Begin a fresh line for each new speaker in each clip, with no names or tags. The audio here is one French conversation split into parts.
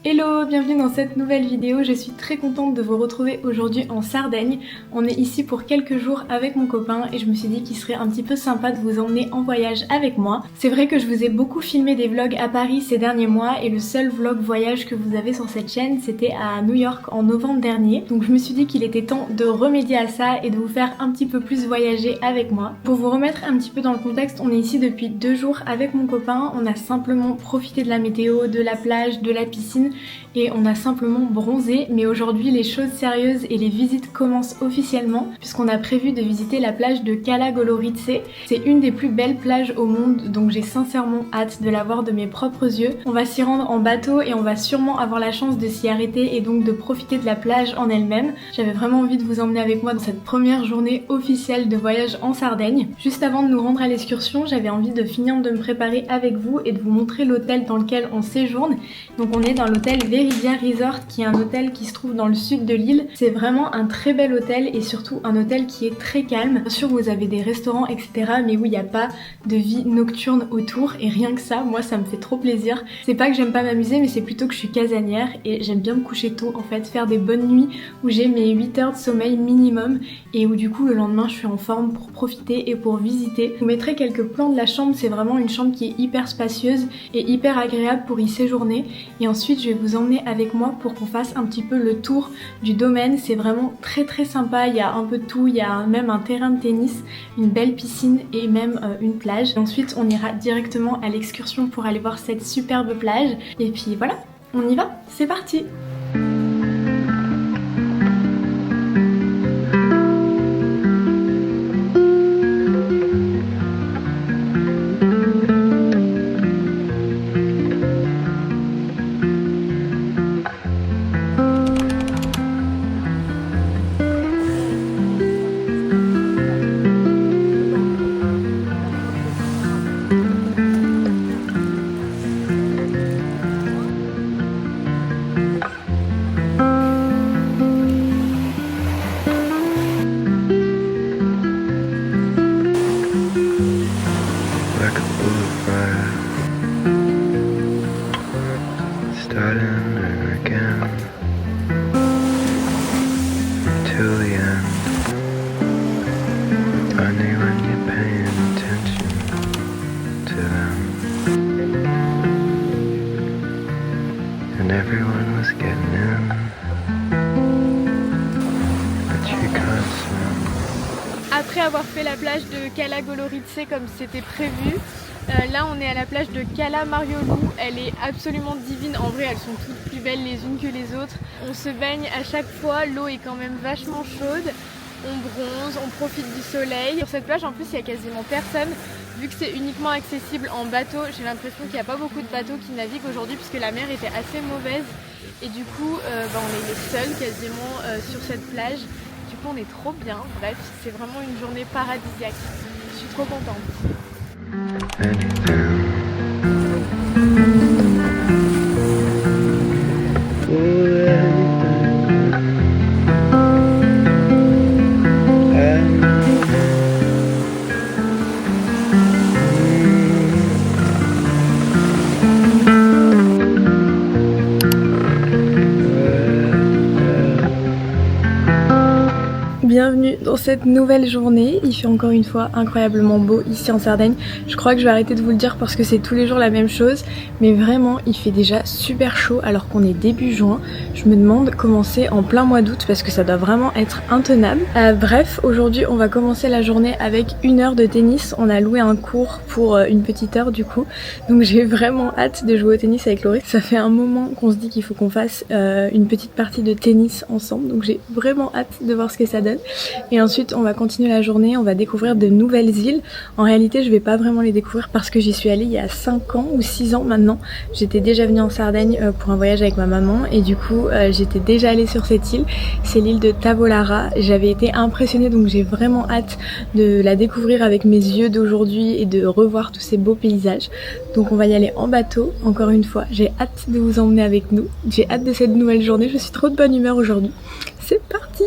Hello, bienvenue dans cette nouvelle vidéo. Je suis très contente de vous retrouver aujourd'hui en Sardaigne. On est ici pour quelques jours avec mon copain et je me suis dit qu'il serait un petit peu sympa de vous emmener en voyage avec moi. C'est vrai que je vous ai beaucoup filmé des vlogs à Paris ces derniers mois et le seul vlog voyage que vous avez sur cette chaîne c'était à New York en novembre dernier. Donc je me suis dit qu'il était temps de remédier à ça et de vous faire un petit peu plus voyager avec moi. Pour vous remettre un petit peu dans le contexte, on est ici depuis 2 jours avec mon copain. On a simplement profité de la météo, de la plage, de la piscine et on a simplement bronzé. Mais aujourd'hui les choses sérieuses et les visites commencent officiellement puisqu'on a prévu de visiter la plage de Cala Goloritse. C'est une des plus belles plages au monde, donc j'ai sincèrement hâte de la voir de mes propres yeux. On va s'y rendre en bateau et on va sûrement avoir la chance de s'y arrêter et donc de profiter de la plage en elle-même. J'avais vraiment envie de vous emmener avec moi dans cette première journée officielle de voyage en Sardaigne. Juste avant de nous rendre à l'excursion, j'avais envie de finir de me préparer avec vous et de vous montrer l'hôtel dans lequel on séjourne. Donc on est dans l'hôtel Veridia Resort qui est un hôtel qui se trouve dans le sud de l'île. C'est vraiment un très bel hôtel et surtout un hôtel qui est très calme. Bien sûr vous avez des restaurants etc, mais où il n'y a pas de vie nocturne autour et rien que ça, moi ça me fait trop plaisir. C'est pas que j'aime pas m'amuser mais c'est plutôt que je suis casanière et j'aime bien me coucher tôt en fait, faire des bonnes nuits où j'ai mes 8 heures de sommeil minimum et où du coup le lendemain je suis en forme pour profiter et pour visiter. Je vous mettrai quelques plans de la chambre, c'est vraiment une chambre qui est hyper spacieuse et hyper agréable pour y séjourner et ensuite je vais vous emmener avec moi pour qu'on fasse un petit peu le tour du domaine. C'est vraiment très sympa, il y a un peu de tout, il y a même un terrain de tennis, une belle piscine et même une plage. Et ensuite on ira directement à l'excursion pour aller voir cette superbe plage et puis voilà, on y va, c'est parti! Après avoir fait la plage de Cala Goloritse comme c'était prévu, là on est à la plage de Cala Mariolu. Elle est absolument divine, en vrai elles sont toutes plus belles les unes que les autres. On se baigne à chaque fois, l'eau est quand même vachement chaude, on bronze, on profite du soleil. Sur cette plage en plus il n'y a quasiment personne, vu que c'est uniquement accessible en bateau. J'ai l'impression qu'il n'y a pas beaucoup de bateaux qui naviguent aujourd'hui puisque la mer était assez mauvaise et du coup on est les seuls quasiment sur cette plage. Du coup on est trop bien, bref c'est vraiment une journée paradisiaque, je suis trop contente. Bienvenue dans cette nouvelle journée, il fait encore une fois incroyablement beau ici en Sardaigne. Je crois que je vais arrêter de vous le dire parce que c'est tous les jours la même chose, mais vraiment il fait déjà super chaud alors qu'on est début juin. Je me demande comment c'est en plein mois d'août parce que ça doit vraiment être intenable. Bref, aujourd'hui on va commencer la journée avec 1 heure de tennis. On a loué un cours pour une petite heure du coup, donc j'ai vraiment hâte de jouer au tennis avec Laurie. Ça fait un moment qu'on se dit qu'il faut qu'on fasse une petite partie de tennis ensemble, donc j'ai vraiment hâte de voir ce que ça donne. Et ensuite on va continuer la journée, on va découvrir de nouvelles îles. En réalité je vais pas vraiment les découvrir parce que j'y suis allée il y a 5 ans ou 6 ans maintenant. J'étais déjà venue en Sardaigne pour un voyage avec ma maman et du coup j'étais déjà allée sur cette île. C'est l'île de Tavolara. J'avais été impressionnée donc j'ai vraiment hâte de la découvrir avec mes yeux d'aujourd'hui et de revoir tous ces beaux paysages. Donc on va y aller en bateau, encore une fois j'ai hâte de vous emmener avec nous. J'ai hâte de cette nouvelle journée, je suis trop de bonne humeur aujourd'hui. c'est parti.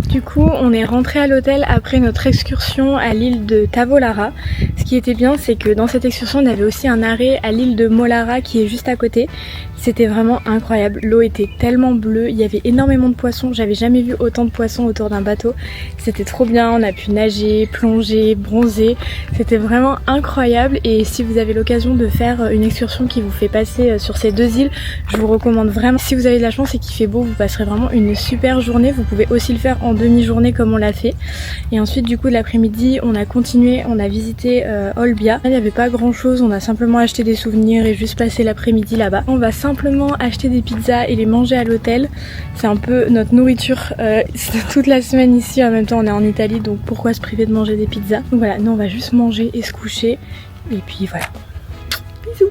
Du coup, on est rentré à l'hôtel après notre excursion à l'île de Tavolara. Ce qui était bien, c'est que dans cette excursion, on avait aussi un arrêt à l'île de Molara qui est juste à côté. C'était vraiment incroyable, l'eau était tellement bleue, il y avait énormément de poissons, j'avais jamais vu autant de poissons autour d'un bateau. C'était trop bien, on a pu nager, plonger, bronzer, c'était vraiment incroyable. Et si vous avez l'occasion de faire une excursion qui vous fait passer sur ces deux îles, je vous recommande vraiment. Si vous avez de la chance et qu'il fait beau, vous passerez vraiment une super journée. Vous pouvez aussi le faire en demi-journée comme on l'a fait. Et ensuite du coup de l'après-midi, on a continué, on a visité Olbia. Il n'y avait pas grand chose, on a simplement acheté des souvenirs et juste passé l'après-midi là-bas. On va simplement acheter des pizzas et les manger à l'hôtel. C'est un peu notre nourriture toute la semaine ici. En même temps on est en Italie, donc pourquoi se priver de manger des pizzas. Donc voilà, nous on va juste manger et se coucher. Et puis voilà. Bisous.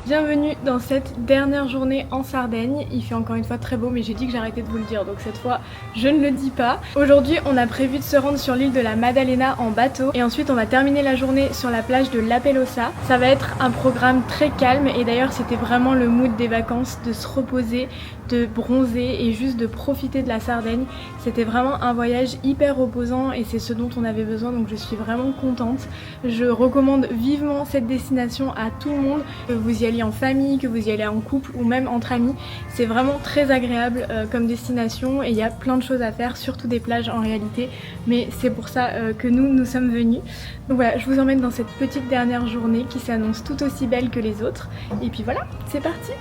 Bienvenue dans cette dernière journée en Sardaigne. Il fait encore une fois très beau, mais j'ai dit que j'arrêtais de vous le dire, donc cette fois je ne le dis pas. Aujourd'hui on a prévu de se rendre sur l'île de la Maddalena en bateau et ensuite on va terminer la journée sur la plage de La Pelosa. Ça va être un programme très calme et d'ailleurs c'était vraiment le mood des vacances, de se reposer, de bronzer et juste de profiter de la Sardaigne. C'était vraiment un voyage hyper reposant et c'est ce dont on avait besoin, donc je suis vraiment contente. Je recommande vivement cette destination à tout le monde, que vous y alliez en famille, que vous y allez en couple ou même entre amis. C'est vraiment très agréable comme destination et il y a plein de choses à faire, surtout des plages en réalité, mais c'est pour ça que nous sommes venus. Donc voilà, je vous emmène dans cette petite dernière journée qui s'annonce tout aussi belle que les autres et puis voilà, c'est parti.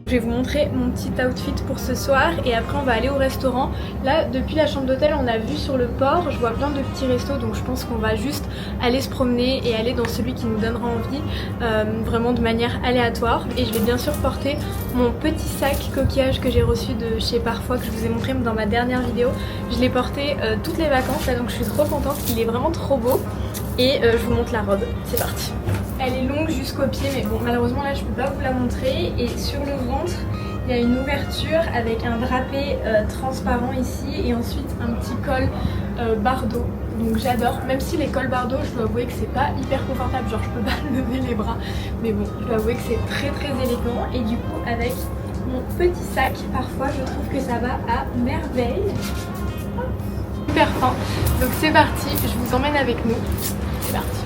Je vais vous montrer mon petit outfit pour ce soir et après on va aller au restaurant. Là depuis la chambre d'hôtel on a vu sur le port, je vois plein de petits restos, donc je pense qu'on va juste aller se promener et aller dans celui qui nous donnera envie, vraiment de manière aléatoire. Et je vais bien sûr porter mon petit sac coquillage que j'ai reçu de chez Parfois, que je vous ai montré dans ma dernière vidéo. Je l'ai porté toutes les vacances là, donc je suis trop contente, il est vraiment trop beau. Et je vous montre la robe, c'est parti. Elle est longue jusqu'au pied, mais bon malheureusement là je peux pas vous la montrer. Et sur le ventre il y a une ouverture avec un drapé transparent ici et ensuite un petit col bardeau. Donc j'adore, même si les cols bardeaux je dois avouer que c'est pas hyper confortable, genre je peux pas lever les bras, mais bon je dois avouer que c'est très très élégant. Et du coup avec mon petit sac. Parfois je trouve que ça va à merveille. Super fin. Donc c'est parti, je vous emmène avec nous. C'est parti.